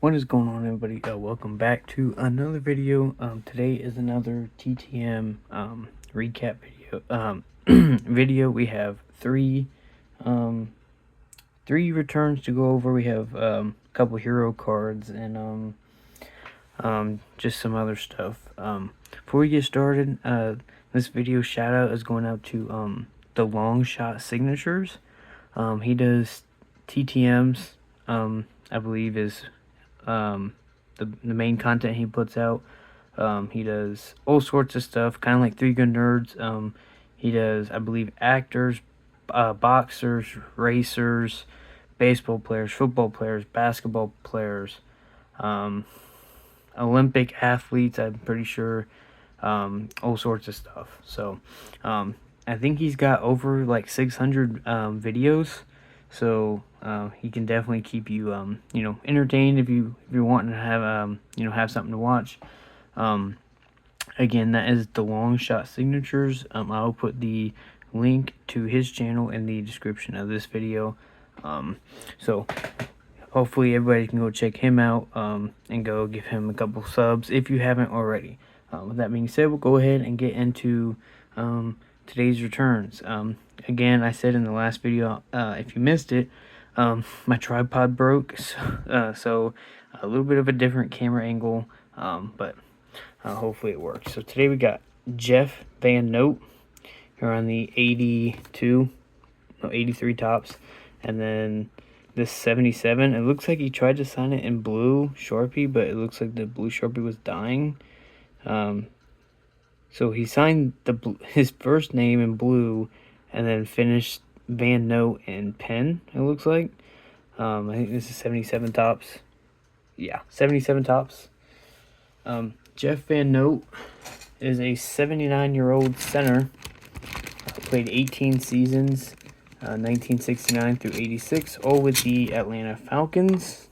What is going on, everybody? Welcome back to another video. Today is another TTM recap video. Video. We have three returns to go over. We have a couple hero cards and just some other stuff. Before we get started, this video shout out is going out to the Long Shot Signatures. He does TTMs. I believe is the main content he puts out. He does all sorts of stuff, kind of like Three Good Nerds. He does, I believe, actors, boxers, racers, baseball players, football players, basketball players, Olympic athletes, I'm pretty sure, all sorts of stuff. So I think he's got over like 600 videos. So he can definitely keep you entertained if you want to have have something to watch. Again, that is the Long Shot Signatures. I'll put the link to his channel in the description of this video. So hopefully everybody can go check him out and go give him a couple subs if you haven't already. With that being said, we'll go ahead and get into today's returns. Again, I said in the last video, if you missed it, my tripod broke, so a little bit of a different camera angle, but hopefully it works. So today we got Jeff Van Note here on the 83 tops, and then this 77. It looks like he tried to sign it in blue Sharpie, but it looks like the blue Sharpie was dying. So he signed his first name in blue and then finished Van Note in pen, it looks like. I think this is 77 tops. Yeah, 77 tops. Jeff Van Note is a 79-year-old center. Played 18 seasons, 1969 through 86, all with the Atlanta Falcons.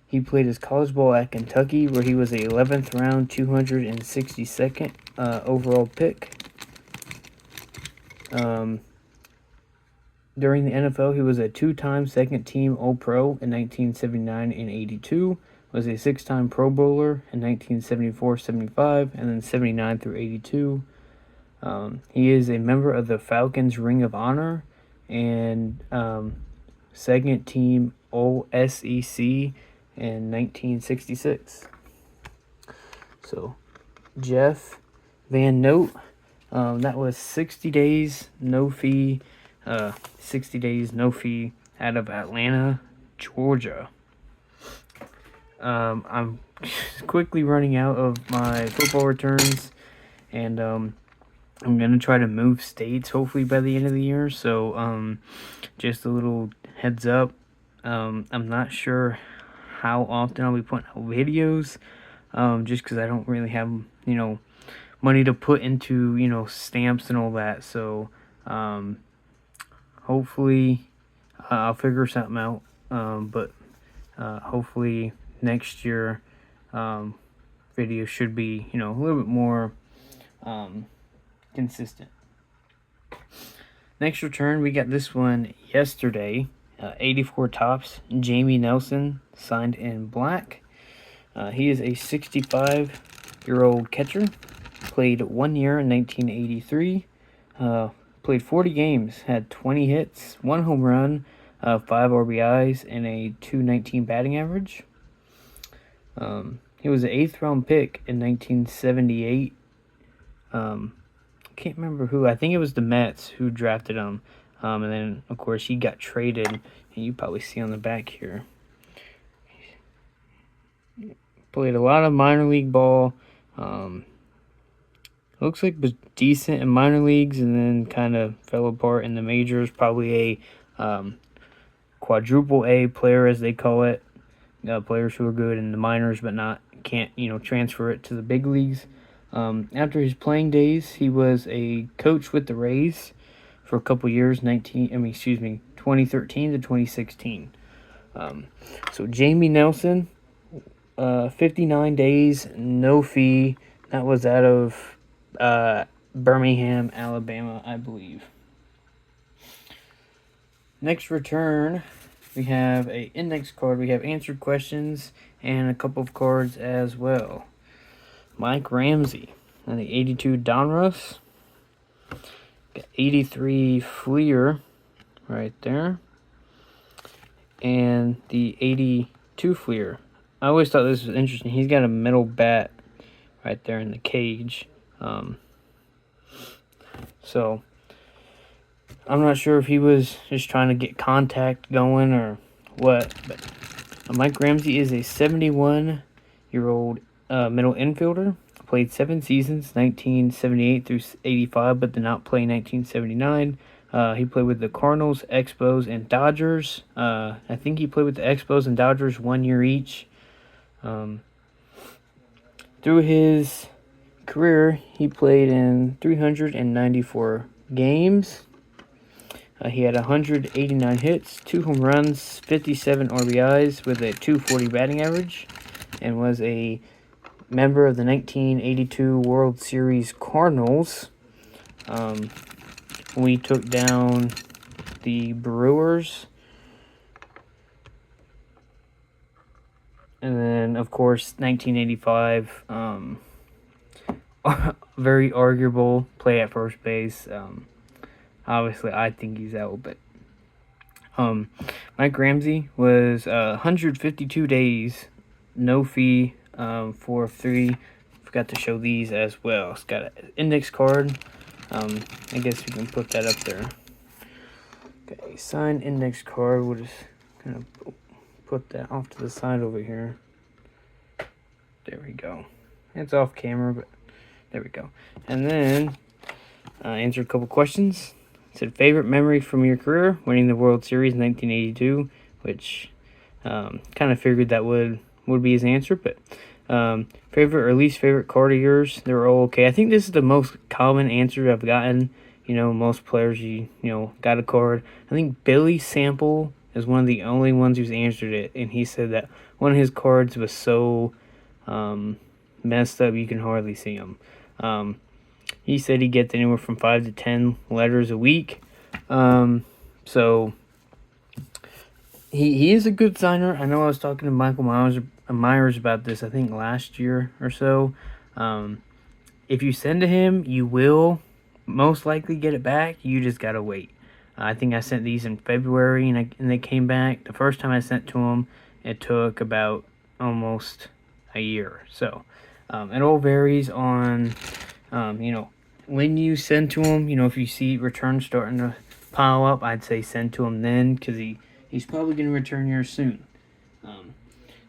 He played his college ball at Kentucky, where he was a 11th round, 262nd overall pick. During the NFL, he was a two-time second-team All-Pro in 1979 and 82, was a six-time Pro Bowler in 1974, 75, and then 79 through 82. He is a member of the Falcons Ring of Honor and second-team All-SEC in 1966. So, Jeff Van Note, that was 60 days, no fee, 60 days, no fee out of Atlanta, Georgia. I'm quickly running out of my football returns, and I'm going to try to move states hopefully by the end of the year, so just a little heads up. I'm not sure how often I'll be putting out videos, just because I don't really have, money to put into, stamps and all that, so hopefully I'll figure something out, but hopefully next year video should be, a little bit more consistent. Next return, we got this one yesterday. 84 tops, Jamie Nelson, signed in black. He is a 65-year-old catcher. Played 1 year in 1983. Played 40 games, had 20 hits, 1 home run, 5 RBIs, and a .219 batting average. He was an 8th round pick in 1978. Can't remember who. I think it was the Mets who drafted him. And then, of course, he got traded. And you probably see on the back here. Played a lot of minor league ball. Looks like was decent in minor leagues and then kind of fell apart in the majors. Probably a quadruple A player, as they call it. Players who are good in the minors but can't transfer it to the big leagues. After his playing days, he was a coach with the Rays for a couple years, 2013 to 2016. So Jamie Nelson, 59 days, no fee. That was out of Birmingham, Alabama, I believe. Next return, we have a index card. We have answered questions and a couple of cards as well. Mike Ramsey and the 82 Donruss. Got 83 Fleer right there. And the 82 Fleer. I always thought this was interesting. He's got a metal bat right there in the cage. So I'm not sure if he was just trying to get contact going or what, but Mike Ramsey is a 71-year-old middle infielder. Played 7 seasons, 1978 through 85, but did not play 1979. He played with the Cardinals, Expos, and Dodgers. I think he played with the Expos and Dodgers 1 year each. Through his career, he played in 394 games. He had 189 hits, 2 home runs, 57 RBIs with a .240 batting average, and was a member of the 1982 World Series Cardinals. We took down the Brewers. And then, of course, 1985, very arguable play at first base. Obviously, I think he's out, but Mike Ramsey was 152 days, no fee, 4 of 3. Forgot to show these as well. It's got an index card. I guess we can put that up there. Got a signed index card. We'll just kind of put that off to the side over here. There we go. It's off camera, but there we go. And then answered a couple questions. It said favorite memory from your career, winning the World Series in 1982, which kind of figured that would be his answer. But favorite or least favorite card of yours, they were all okay. I think this is the most common answer I've gotten. You know, most players, you know, got a card. I think Billy Sample is one of the only ones who's answered it, and he said that one of his cards was so messed up you can hardly see them. He said he gets anywhere from 5 to 10 letters a week. So he is a good signer. I know I was talking to Michael Myers about this, I think last year or so. If you send to him, you will most likely get it back. You just gotta wait. I think I sent these in February, and they came back. The first time I sent to him, it took about almost a year. So it all varies on you know, when you send to him. You know, if you see returns starting to pile up, I'd say send to him then, because he's probably going to return yours soon.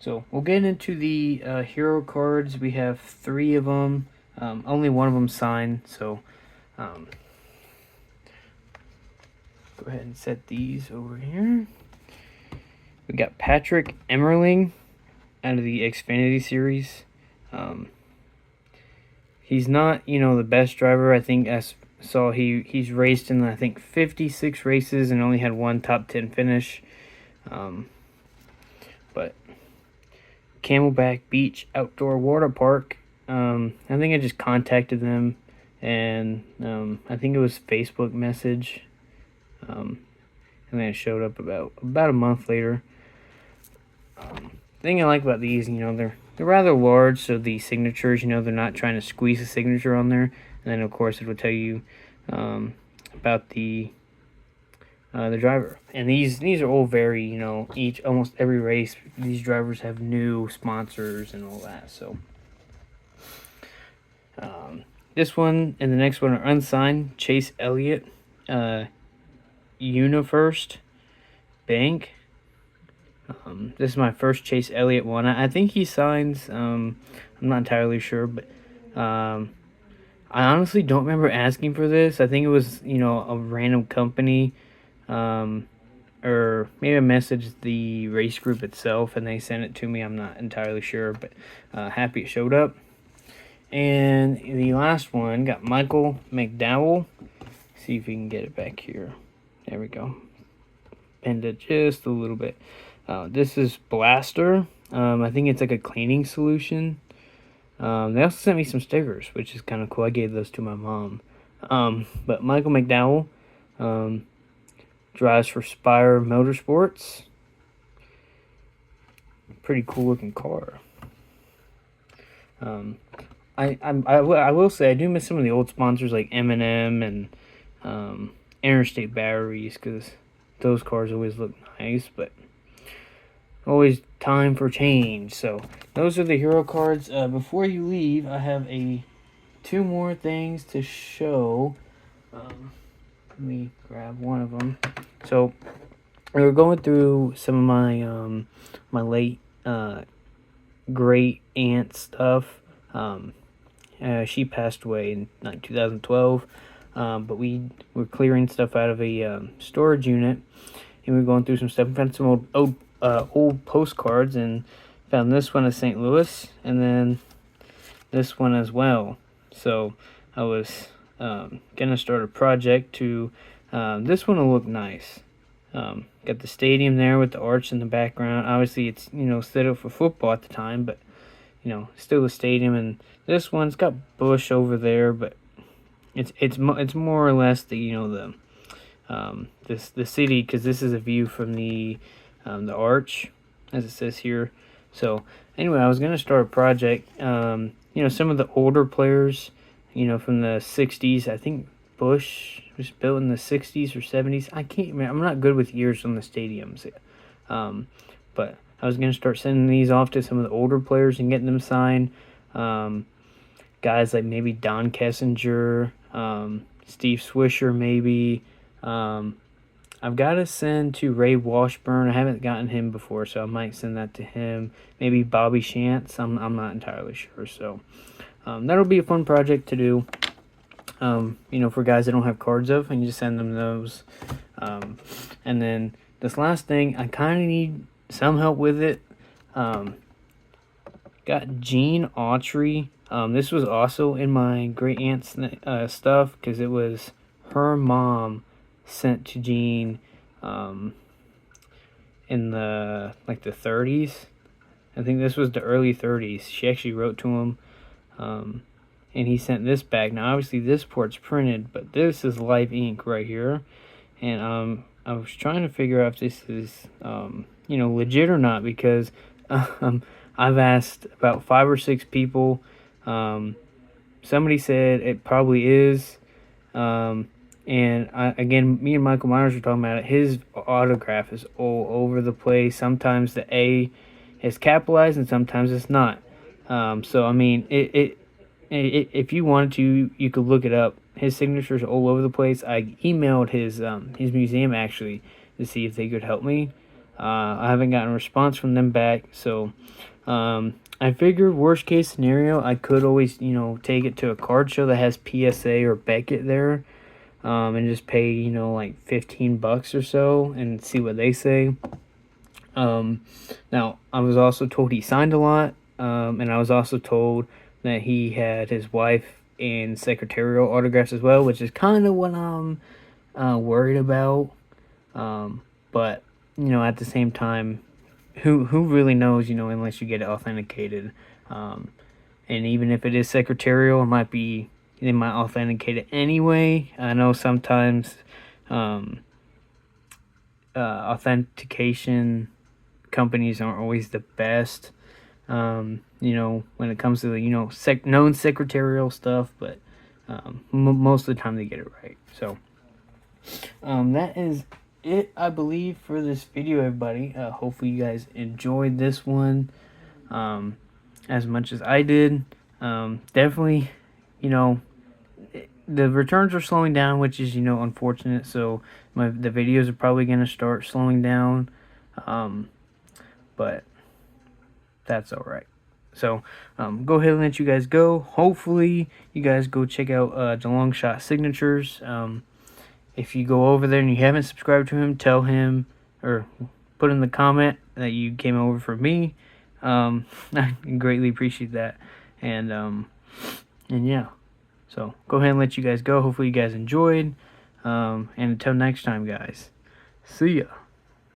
So we'll get into the hero cards. We have 3 of them. Only one of them signed, so go ahead and set these over here. We got Patrick Emmerling out of the Xfinity series. He's not, you know, the best driver. I think I saw he's raced in, I think, 56 races and only had 1 top 10 finish. But Camelback Beach Outdoor Water Park. I think I just contacted them, and I think it was Facebook message. And then it showed up about a month later. The thing I like about these, you know, they're rather large, so the signatures, you know, they're not trying to squeeze a signature on there. And then, of course, it will tell you about the driver. And these are all very, you know, almost every race, these drivers have new sponsors and all that. So this one and the next one are unsigned. Chase Elliott, UniFirst Bank. This is my first Chase Elliott one. I think he signs. I'm not entirely sure, but I honestly don't remember asking for this. I think it was, you know, a random company, or maybe I messaged the race group itself and they sent it to me. I'm not entirely sure, but happy it showed up. And the last one got Michael McDowell. See if we can get it back here. There we go. Pinned it just a little bit. This is Blaster. I think it's like a cleaning solution. They also sent me some stickers, which is kind of cool. I gave those to my mom. But Michael McDowell drives for Spire Motorsports. pretty cool looking car. I will say I do miss some of the old sponsors like M&M and Interstate Batteries, because those cars always look nice, but always time for change. So those are the hero cards. Before you leave, I have two more things to show. Let me grab one of them. So we were going through some of my my late great aunt stuff. She passed away in like 2012, but we were clearing stuff out of a storage unit, and we were going through some stuff. We found some old postcards, and found this one of St. Louis, and then this one as well. So I was gonna start a project to. This one will look nice. Got the stadium there with the arch in the background. Obviously, it's set up for football at the time, but still a stadium. And this one's got bush over there, but it's more or less the the city, because this is a view from the arch, as it says here. So anyway, I was gonna start a project. Some of the older players, from the 60s. I think Bush was built in the 60s or 70s. I can't remember. I'm not good with years on the stadiums. But I was going to start sending these off to some of the older players and getting them signed. Guys like maybe Don Kessinger, Steve Swisher maybe. I've got to send to Ray Washburn. I haven't gotten him before, so I might send that to him. Maybe Bobby Shantz. I'm not entirely sure. So that'll be a fun project to do. For guys that don't have cards of, and you just send them those. And then this last thing, I kind of need some help with it. Got Gene Autry. This was also in my great aunt's stuff, because it was her mom sent to Gene in the 30s. I think this was the early 30s. She actually wrote to him. And he sent this back. Now, obviously, this port's printed, but this is live ink right here. And I was trying to figure out if this is, legit or not, because I've asked about 5 or 6 people. Somebody said it probably is. And again, me and Michael Myers were talking about it. His autograph is all over the place. Sometimes the A is capitalized, and sometimes it's not. So I mean, if you wanted to, you could look it up. His signature's all over the place. I emailed his museum actually to see if they could help me. I haven't gotten a response from them back, so I figured worst case scenario, I could always take it to a card show that has PSA or Beckett there, and just pay like $15 or so and see what they say. Now I was also told he signed a lot, and I was also told that he had his wife and secretarial autographs as well, which is kind of what I'm worried about. But at the same time, who really knows? Unless you get it authenticated. And even if it is secretarial, they might authenticate it anyway. I know sometimes authentication companies aren't always the best. When it comes to the known secretarial stuff, but most of the time they get it right. So that is it, I believe, for this video, everybody. Hopefully you guys enjoyed this one as much as I did. Definitely, the returns are slowing down, which is unfortunate. So the videos are probably going to start slowing down, but that's all right. So go ahead and let you guys go. Hopefully you guys go check out DeLong Shot Signatures. If you go over there and you haven't subscribed to him, tell him, or put in the comment that you came over for me. I greatly appreciate that. And yeah, so go ahead and let you guys go. Hopefully you guys enjoyed. And until next time, guys, see ya.